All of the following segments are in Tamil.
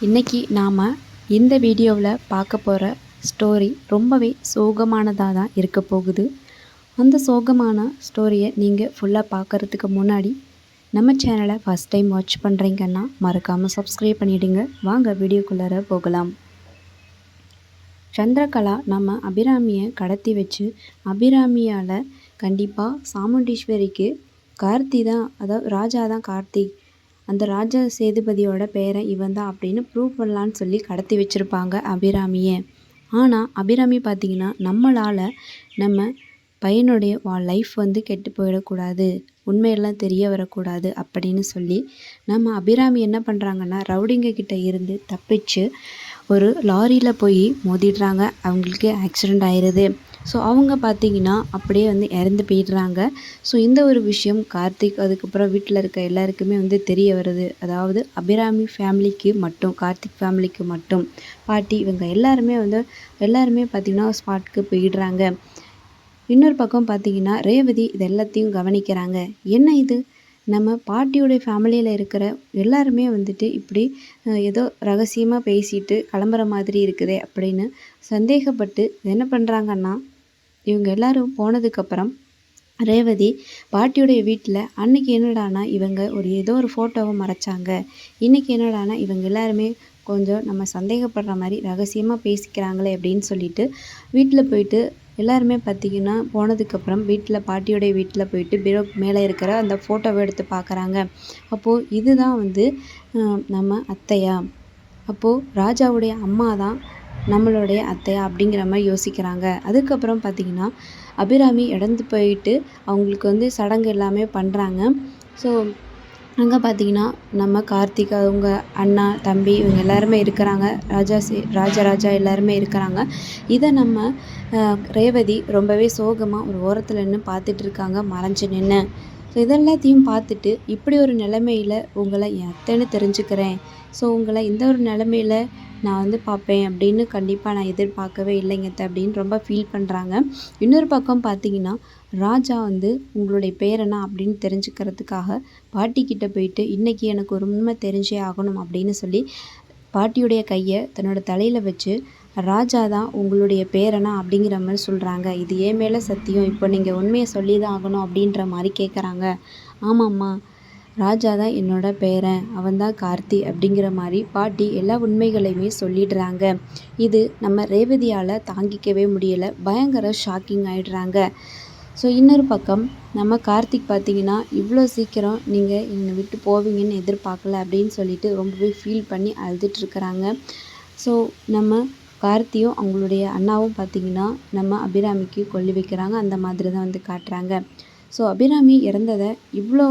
இன்றைக்கி நாம் இந்த வீடியோவில் பார்க்க போகிற ஸ்டோரி ரொம்பவே சோகமானதாக தான் இருக்க போகுது. அந்த சோகமான ஸ்டோரியை நீங்கள் ஃபுல்லாக பார்க்குறதுக்கு முன்னாடி நம்ம சேனலை ஃபஸ்ட் டைம் வாட்ச் பண்ணுறீங்கன்னா மறக்காமல் சப்ஸ்கிரைப் பண்ணிவிடுங்க. வாங்க வீடியோக்குள்ளார போகலாம். சந்திரகலா நம்ம அபிராமியை கடத்தி வச்சு அபிராமியால் கண்டிப்பாக சாமுண்டீஸ்வரிக்கு கார்த்தி தான், அதாவது ராஜா தான் கார்த்திக், அந்த ராஜா சேதுபதியோட பேரை இவன் தான் அப்படின்னு ப்ரூவ் பண்ணலான்னு சொல்லி கடத்தி வச்சுருப்பாங்க அபிராமியை. ஆனால் அபிராமி பார்த்திங்கன்னா நம்மளால் நம்ம பையனுடைய லைஃப் கெட்டு போயிடக்கூடாது, உண்மையெல்லாம் தெரிய வரக்கூடாது அப்படின்னு சொல்லி நம்ம அபிராமி என்ன பண்ணுறாங்கன்னா ரவுடிங்க கிட்ட இருந்து தப்பிச்சு ஒரு லாரியில் போய் மோதிடுறாங்க. அவங்களுக்கு ஆக்சிடெண்ட் ஆயிடுது. ஸோ அவங்க பார்த்திங்கன்னா அப்படியே இறந்து போயிடுறாங்க. ஸோ இந்த ஒரு விஷயம் கார்த்திக் அதுக்கப்புறம் வீட்டில் இருக்க எல்லாருக்குமே தெரிய வருது. அதாவது அபிராமி ஃபேமிலிக்கு மட்டும், கார்த்திக் ஃபேமிலிக்கு மட்டும், பாட்டி இவங்க எல்லாருமே பார்த்திங்கன்னா ஸ்பாட்க்கு போயிடுறாங்க. இன்னொரு பக்கம் பார்த்திங்கன்னா ரேவதி இது எல்லாத்தையும் கவனிக்கிறாங்க. என்ன இது, நம்ம பாட்டியோடைய ஃபேமிலியில் இருக்கிற எல்லாருமே இப்படி ஏதோ ரகசியமாக பேசிட்டு கிளம்புற மாதிரி இருக்குதே அப்படின்னு சந்தேகப்பட்டு என்ன பண்ணுறாங்கன்னா, இவங்க எல்லாரும் போனதுக்கப்புறம் ரேவதி பாட்டியுடைய வீட்டில் அன்றைக்கி என்னடானா இவங்க ஏதோ ஒரு ஃபோட்டோவை மறைச்சாங்க, இன்றைக்கி என்னடானா இவங்க எல்லாருமே கொஞ்சம் நம்ம சந்தேகப்படுற மாதிரி ரகசியமாக பேசிக்கிறாங்களே அப்படின்னு சொல்லிட்டு வீட்டில் போயிட்டு எல்லாருமே பார்த்திங்கன்னா போனதுக்கப்புறம் பாட்டியோடைய வீட்டில் போயிட்டு பீரோ மேலே இருக்கிற அந்த ஃபோட்டோவை எடுத்து பார்க்குறாங்க. அப்போது இதுதான் நம்ம அத்தையா, அப்போது ராஜாவுடைய அம்மா தான் நம்மளுடைய அத்தையா அப்படிங்கிற மாதிரி யோசிக்கிறாங்க. அதுக்கப்புறம் பார்த்திங்கன்னா அபிராமி இறந்து போயிட்டு அவங்களுக்கு சடங்கு எல்லாமே பண்ணுறாங்க. ஸோ அங்கே பார்த்திங்கன்னா நம்ம கார்த்திக், அவங்க அண்ணா தம்பி இவங்க எல்லாருமே இருக்கிறாங்க. ராஜா எல்லாருமே இருக்கிறாங்க. இதை நம்ம ரேவதி ரொம்பவே சோகமாக ஒரு ஓரத்தில் நின்று பார்த்துட்ருக்காங்க, மறைஞ்சு நின்று. ஸோ இதெல்லாத்தையும் பார்த்துட்டு இப்படி ஒரு நிலைமையில் உங்களை என் அத்தைன்னு தெரிஞ்சுக்கிறேன், ஸோ உங்களை இந்த ஒரு நிலைமையில் நான் பார்ப்பேன் அப்படின்னு கண்டிப்பாக நான் எதிர்பார்க்கவே இல்லைங்க அப்படின்னு ரொம்ப ஃபீல் பண்ணுறாங்க. இன்னொரு பக்கம் பார்த்திங்கன்னா ராஜா உங்களுடைய பேர் என்ன அப்படின்னு தெரிஞ்சுக்கிறதுக்காக பாட்டிக்கிட்ட போயிட்டு இன்றைக்கி எனக்கு ஒரு உண்மை தெரிஞ்சே ஆகணும் அப்படின்னு சொல்லி பாட்டியுடைய கையை தன்னோட தலையில் வச்சு ராஜா தான் உங்களுடைய பேரனா அப்படிங்கிற மாதிரி சொல்கிறாங்க. இது ஏன் மேலே சத்தியம், இப்போ நீங்கள் உண்மையை சொல்லி தான் ஆகணும் அப்படின்ற மாதிரி கேட்குறாங்க. ஆமாம்மா, ராஜா தான் என்னோட பேரன், அவன் தான் கார்த்தி அப்படிங்கிற மாதிரி பாட்டி எல்லா உண்மைகளையுமே சொல்லிடுறாங்க. இது நம்ம ரேவதியால் தாங்கிக்கவே முடியலை, பயங்கர ஷாக்கிங் ஆகிடுறாங்க. ஸோ இன்னொரு பக்கம் நம்ம கார்த்திக் பார்த்திங்கன்னா இவ்வளோ சீக்கிரம் நீங்கள் என்னை விட்டு போவீங்கன்னு எதிர்பார்க்கல அப்படின்னு சொல்லிட்டு ரொம்பவே ஃபீல் பண்ணி அழுதுட்டுருக்குறாங்க. ஸோ நம்ம கார்த்தியும் அவங்களுடைய அண்ணாவும் பார்த்திங்கன்னா நம்ம அபிராமிக்கு கொல்லி வைக்கிறாங்க. அந்த மாதிரி தான் காட்டுறாங்க. ஸோ அபிராமி இறந்ததை இவ்வளோ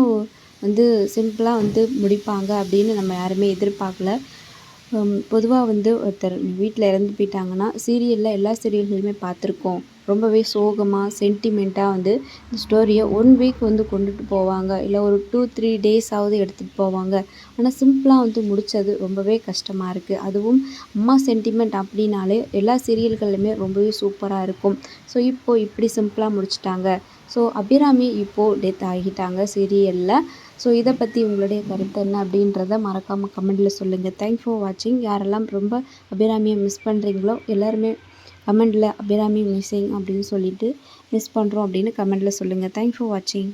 சிம்பிளாக முடிப்பாங்க அப்படின்னு நம்ம யாருமே எதிர்பார்க்கல. பொதுவாக ஒருத்தர் வீட்டில் இறந்து போயிட்டாங்கன்னா சீரியலில் எல்லா சீரியல்களுமே பார்த்துருக்கோம், ரொம்பவே சோகமாக சென்டிமெண்ட்டாக இந்த ஸ்டோரியை 1 வீக் கொண்டுட்டு போவாங்க, இல்லை ஒரு 2-3 டேஸாவது எடுத்துகிட்டு போவாங்க. ஆனால் சிம்பிளாக முடித்தது ரொம்பவே கஷ்டமாக இருக்குது. அதுவும் அம்மா சென்டிமெண்ட் அப்படின்னாலே எல்லா சீரியல்களுமே ரொம்பவே சூப்பராக இருக்கும். ஸோ இப்போது இப்படி சிம்பிளாக முடிச்சிட்டாங்க. ஸோ அபிராமி இப்போது டெத் ஆகிட்டாங்க சீரியலில். ஸோ இதை பற்றி உங்களுடைய கருத்து என்ன அப்படின்றத மறக்காமல் கமெண்டில் சொல்லுங்கள். தேங்க்ஸ் ஃபார் வாட்சிங். யாரெல்லாம் ரொம்ப அபிராமியை மிஸ் பண்ணுறீங்களோ எல்லாருமே கமெண்டில் அபிராமி மிஸ்ஸிங் அப்படின்னு சொல்லிட்டு மிஸ் பண்ணுறோம் அப்படின்னு கமெண்டில் சொல்லுங்கள். தேங்க்ஸ் ஃபார் வாட்சிங்.